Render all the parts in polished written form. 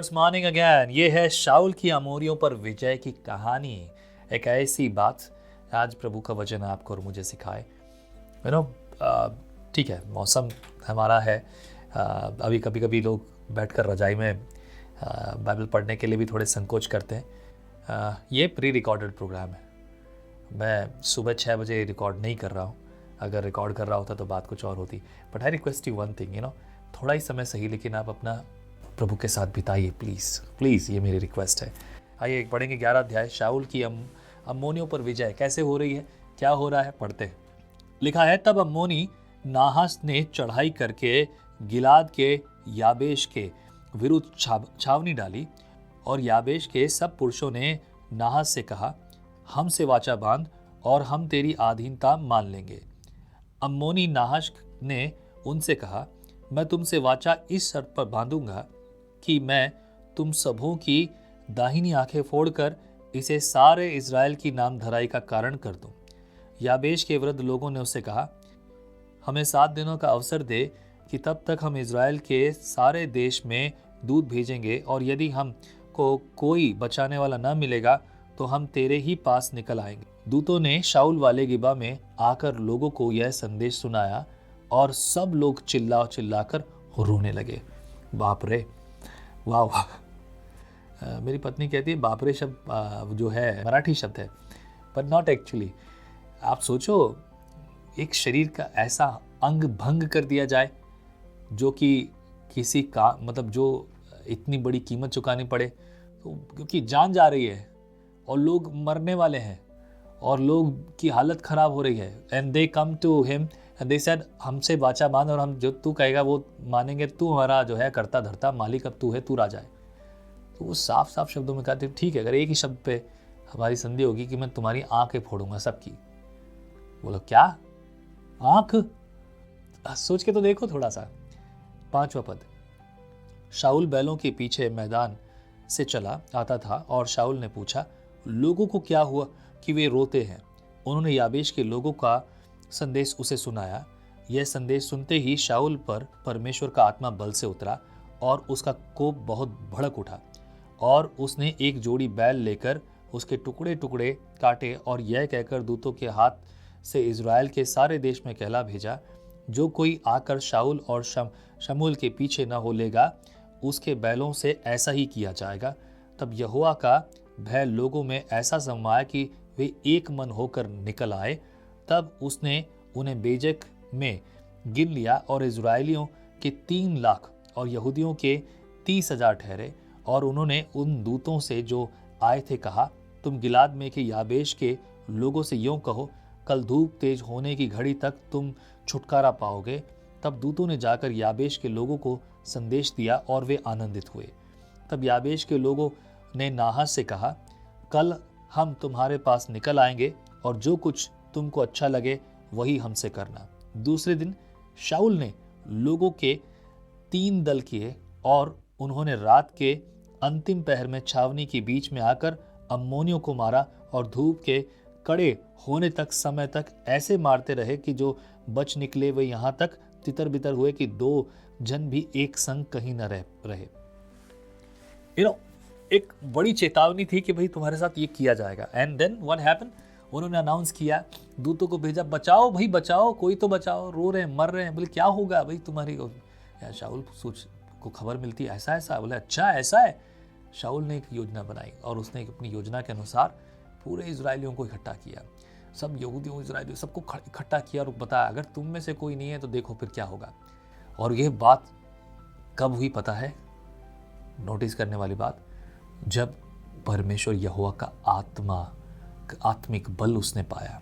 Goods morning again. ये है शाऊल की अमोरियों पर विजय की कहानी। एक ऐसी बात आज प्रभु का वचन आपको और मुझे सिखाए। यू नो, ठीक है, मौसम हमारा है। अभी कभी कभी लोग बैठकर रजाई में बाइबल पढ़ने के लिए भी थोड़े संकोच करते हैं। ये प्री रिकॉर्डेड प्रोग्राम है। मैं सुबह 6 बजे रिकॉर्ड नहीं कर रहा हूँ। अगर रिकॉर्ड कर रहा होता तो बात कुछ और होती। But I request you one thing, थोड़ा ही समय सही, लेकिन आप अपना प्रभु के साथ बिताइए प्लीज़ प्लीज़, ये मेरी रिक्वेस्ट है। आइए पढ़ेंगे 11 अध्याय, शाऊल की अम्मोनियों पर विजय कैसे हो रही है, क्या हो रहा है, पढ़ते हैं। लिखा है, तब अम्मोनी नाहास ने चढ़ाई करके गिलाद के याबेश के विरुद्ध छावनी डाली, और याबेश के सब पुरुषों ने नाहास से कहा, हमसे वाचा बांध और हम तेरी अधीनता मान लेंगे। अम्मोनी नाहाश ने उनसे कहा, मैं तुमसे वाचा इस शर्त पर बांधूंगा कि मैं तुम सबों की दाहिनी आंखें फोड़कर इसे सारे इज़राइल की नामधराई का कारण कर दूं। याबेश के वृद्ध लोगों ने उससे कहा, हमें 7 दिनों का अवसर दे कि तब तक हम इज़राइल के सारे देश में दूत भेजेंगे, और यदि हमको कोई बचाने वाला न मिलेगा तो हम तेरे ही पास निकल आएंगे। दूतों ने शाऊल वाले गिबा में आकर लोगों को यह संदेश सुनाया, और सब लोग चिल्लाकर रोने लगे। बाप रे, वाह वाह। मेरी पत्नी कहती है बाप रे शब्द जो है मराठी शब्द है, पर नॉट एक्चुअली। आप सोचो, एक शरीर का ऐसा अंग भंग कर दिया जाए जो कि किसी का मतलब जो इतनी बड़ी कीमत चुकानी पड़े, तो क्योंकि जान जा रही है और लोग मरने वाले हैं और लोग की हालत खराब हो रही है। And they come to him and they said, हमसे वाचा बांध और हम जो तू कहेगा वो मानेंगे, तू हमारा जो है करता धरता मालिक, अब तू है, तू राजा है। तो वो साफ साफ शब्दों में कहते, ठीक है, अगर एक ही शब्द पे हमारी संधि होगी कि मैं तुम्हारी आंखें फोड़ूंगा सबकी। बोलो क्या आंख? सोच के तो देखो थोड़ा सा। 5वां पद, शाऊल बैलों के पीछे मैदान से चला आता था, और शाऊल ने पूछा, लोगों को क्या हुआ कि वे रोते हैं? उन्होंने याबेश के लोगों का संदेश उसे सुनाया। यह संदेश सुनते ही शाऊल पर परमेश्वर का आत्मा बल से उतरा, और उसका कोप बहुत भड़क उठा, और उसने एक जोड़ी बैल लेकर उसके टुकड़े टुकड़े काटे, और यह कहकर दूतों के हाथ से इज़राइल के सारे देश में कहला भेजा, जो कोई आकर शाऊल और शमूएल के पीछे न हो लेगा, उसके बैलों से ऐसा ही किया जाएगा। तब यहोवा का भय लोगों में ऐसा समाया कि वे एक मन होकर निकल आए। तब उसने उन्हें बेजक में गिन लिया, और इज़राइलियों के 3 लाख और यहूदियों के 30,000 ठहरे। और उन्होंने उन दूतों से जो आए थे कहा, तुम गिलाद में के याबेश के लोगों से यूं कहो, कल धूप तेज होने की घड़ी तक तुम छुटकारा पाओगे। तब दूतों ने जाकर याबेश के लोगों को संदेश दिया, और वे आनंदित हुए। तब याबेश के लोगों ने नाहास से कहा, कल हम तुम्हारे पास निकल आएंगे, और जो कुछ तुमको अच्छा लगे वही हमसे करना। दूसरे दिन शाऊल ने लोगों के 3 दल किए, और उन्होंने रात के अंतिम पहर में छावनी के बीच में आकर अम्मोनियों को मारा, और धूप के कड़े होने तक समय तक ऐसे मारते रहे कि जो बच निकले वे यहाँ तक तितर बितर हुए कि 2 जन भी एक संग कहीं न रहे। एक बड़ी चेतावनी थी कि भाई तुम्हारे साथ ये किया जाएगा। एंड देन व्हाट हैपेंड, उन्होंने अनाउंस किया, दूतों को भेजा, बचाओ भाई बचाओ, कोई तो बचाओ, रो रहे हैं, मर रहे हैं। बोले क्या होगा भाई तुम्हारी? यार शाऊल को खबर मिलती है ऐसा ऐसा। बोले अच्छा ऐसा है। शाऊल ने एक योजना बनाई, और उसने अपनी योजना के अनुसार पूरे इजरायलियों को इकट्ठा किया, सब यहूदियों इजरायलियों सबको इकट्ठा किया, और बताया अगर तुम में से कोई नहीं है तो देखो फिर क्या होगा। और ये बात कब हुई पता है? नोटिस करने वाली बात, जब परमेश्वर यहोवा का आत्मिक बल उसने पाया।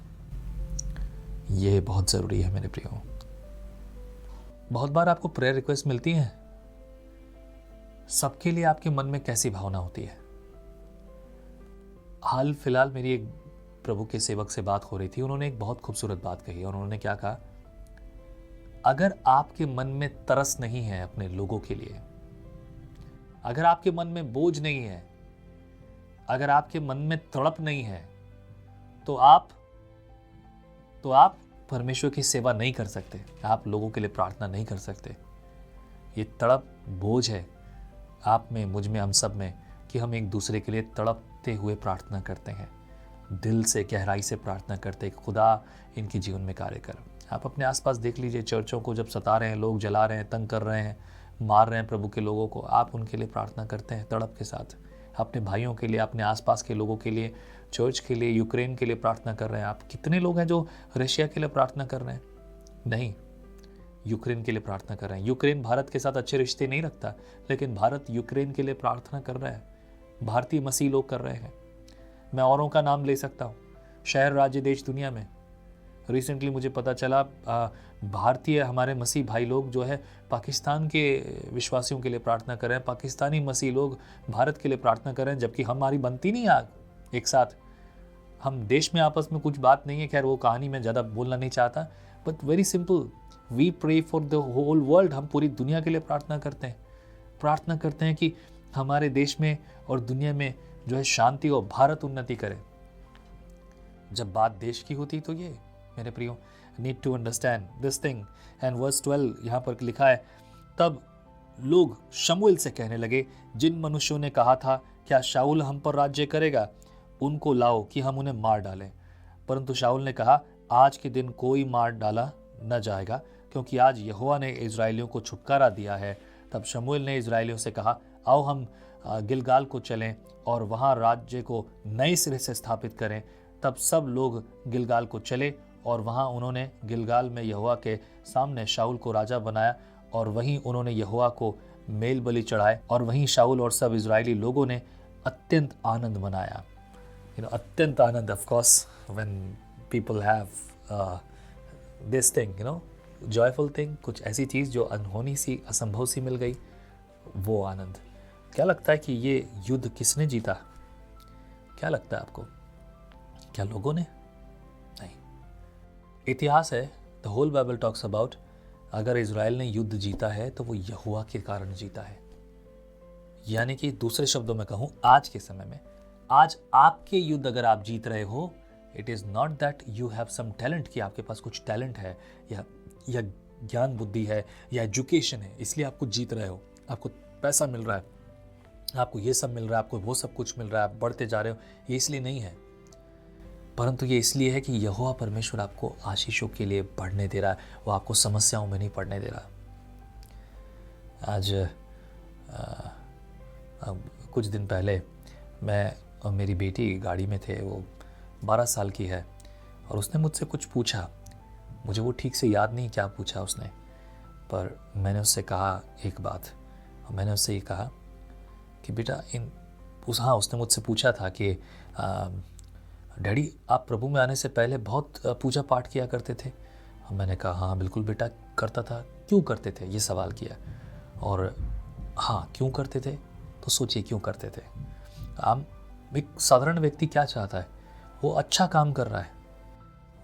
ये बहुत जरूरी है मेरे प्रियो। बहुत बार आपको प्रेयर रिक्वेस्ट मिलती है, सबके लिए आपके मन में कैसी भावना होती है? हाल फिलहाल मेरी एक प्रभु के सेवक से बात हो रही थी। उन्होंने एक बहुत खूबसूरत बात कही, और उन्होंने क्या कहा, अगर आपके मन में तरस नहीं है अपने लोगों के लिए, अगर आपके मन में बोझ नहीं है, अगर आपके मन में तड़प नहीं है, तो आप परमेश्वर की सेवा नहीं कर सकते, आप लोगों के लिए प्रार्थना नहीं कर सकते। ये तड़प बोझ है आप में, मुझ में, हम सब में, कि हम एक दूसरे के लिए तड़पते हुए प्रार्थना करते हैं, दिल से गहराई से प्रार्थना करते हैं, खुदा इनके जीवन में कार्य कर। आप अपने आसपास देख लीजिए, चर्चों को जब सता रहे हैं लोग, जला रहे हैं, तंग कर रहे हैं, मार रहे हैं प्रभु के लोगों को, आप उनके लिए प्रार्थना करते हैं तड़प के साथ। अपने भाइयों के लिए, अपने आसपास के लोगों के लिए, चर्च के लिए, यूक्रेन के लिए प्रार्थना कर रहे हैं। आप कितने लोग हैं जो रशिया के लिए प्रार्थना कर रहे हैं? नहीं, यूक्रेन के लिए प्रार्थना कर रहे हैं। यूक्रेन भारत के साथ अच्छे रिश्ते नहीं रखता, लेकिन भारत यूक्रेन के लिए प्रार्थना कर रहा है। भारतीय मसीह लोग कर रहे हैं। मैं औरों का नाम ले सकता हूँ, शहर, राज्य, देश, दुनिया में। रिसेंटली मुझे पता चला भारतीय हमारे मसीह भाई लोग जो है पाकिस्तान के विश्वासियों के लिए प्रार्थना कर रहे हैं, पाकिस्तानी मसीह लोग भारत के लिए प्रार्थना कर रहे हैं, जबकि हमारी बनती नहीं आग एक साथ। हम देश में आपस में कुछ बात नहीं है, खैर वो कहानी मैं ज़्यादा बोलना नहीं चाहता, but very simple, we pray for the whole world. हम पूरी दुनिया के लिए प्रार्थना करते हैं कि हमारे देश में और दुनिया में जो है शांति और भारत उन्नति करे। जब बात देश की होती तो ये मेरे प्रियो need to understand this thing. And verse 12 यहाँ पर लिखा है, तब लोग शमूएल से कहने लगे, जिन मनुष्यों ने कहा था क्या शाऊल हम पर राज्य करेगा, उनको लाओ कि हम उन्हें मार डालें। परंतु शाऊल ने कहा, आज के दिन कोई मार डाला न जाएगा, क्योंकि आज यहोवा ने इजराइलियों को छुटकारा दिया है। तब शमूएल ने इजराइलियों से कहा, आओ हम गिलगाल को चलें और वहाँ राज्य को नए सिरे से स्थापित करें। तब सब लोग गिलगाल को चले और वहाँ उन्होंने गिलगाल में यहोवा के सामने शाऊल को राजा बनाया और वहीं उन्होंने यहोवा को मेल बलि चढ़ाए और वहीं शाऊल और सब इजरायली लोगों ने अत्यंत आनंद मनाया। अत्यंत आनंद, of course when people have this thing, joyful thing, कुछ ऐसी चीज़ जो अनहोनी सी, असंभव सी मिल गई, वो आनंद। क्या लगता है कि ये युद्ध किसने जीता? क्या लगता है आपको? क्या लोगों ने? नहीं, इतिहास है, the whole Bible talks about, अगर इजराइल ने युद्ध जीता है तो वो यहोवा के कारण जीता है। यानी कि दूसरे शब्दों में कहूँ, आज के समय में, आज आपके युद्ध अगर आप जीत रहे हो, it is not that you have some talent, कि आपके पास कुछ टैलेंट है या ज्ञान बुद्धि है या एजुकेशन है, इसलिए आप कुछ जीत रहे हो, आपको पैसा मिल रहा है, आपको ये सब मिल रहा है, आपको वो सब कुछ मिल रहा है, आप बढ़ते जा रहे हो, ये इसलिए नहीं है, परंतु ये इसलिए है कि यहोवा परमेश्वर आपको आशीषों के लिए बढ़ने दे रहा है, वो आपको समस्याओं में नहीं पड़ने दे रहा। आज कुछ दिन पहले मैं और मेरी बेटी गाड़ी में थे, वो 12 साल की है, और उसने मुझसे कुछ पूछा, मुझे वो ठीक से याद नहीं क्या पूछा उसने, पर मैंने उससे कहा एक बात, मैंने उससे ये कहा कि बेटा उसने मुझसे पूछा था कि डैडी आप प्रभु में आने से पहले बहुत पूजा पाठ किया करते थे? मैंने कहा हाँ बिल्कुल बेटा करता था। क्यों करते थे, ये सवाल किया, और हाँ क्यों करते थे, तो सोचिए क्यों करते थे। आम एक साधारण व्यक्ति क्या चाहता है? वो अच्छा काम कर रहा है,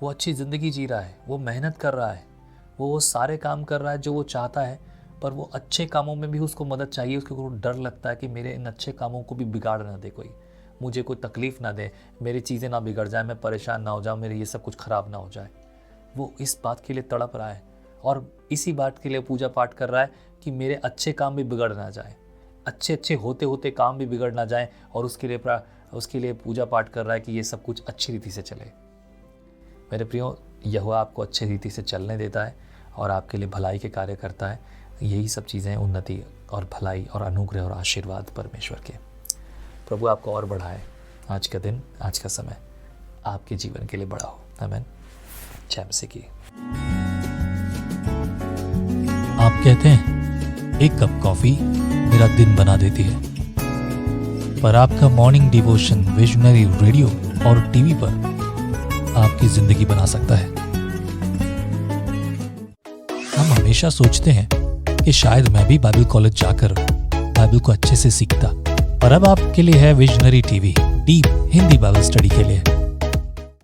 वो अच्छी ज़िंदगी जी रहा है, वो मेहनत कर रहा है, वो सारे काम कर रहा है जो वो चाहता है, पर वो अच्छे कामों में भी उसको मदद चाहिए। उसको डर लगता है कि मेरे इन अच्छे कामों को भी बिगाड़ ना दे कोई, मुझे कोई तकलीफ़ ना दे, मेरी चीज़ें ना बिगड़ जाए, मैं परेशान ना हो जाऊँ, मेरे ये सब कुछ ख़राब ना हो जाए। वो इस बात के लिए तड़प रहा है और इसी बात के लिए पूजा पाठ कर रहा है कि मेरे अच्छे काम भी बिगड़ ना जाए, अच्छे होते होते काम भी बिगड़ ना जाए, और उसके लिए पूजा पाठ कर रहा है कि ये सब कुछ अच्छी रीति से चले। मेरे प्रियो, यहोवा आपको अच्छी रीति से चलने देता है और आपके लिए भलाई के कार्य करता है। यही सब चीज़ें उन्नति और भलाई और अनुग्रह और आशीर्वाद परमेश्वर के। प्रभु आपको और बढ़ाए। आज का दिन, आज का समय आपके जीवन के लिए बड़ा हो। आमीन। जय मसीह की। आप कहते हैं एक कप कॉफी मेरा दिन बना देती है, पर आपका मॉर्निंग डिवोशन विजनरी रेडियो और टीवी पर आपकी जिंदगी बना सकता है। हम हमेशा सोचते हैं कि शायद मैं भी बाइबल कॉलेज जाकर बाइबल को अच्छे से सीखता, पर अब आपके लिए है visionary TV, deep Hindi Bible study के लिए।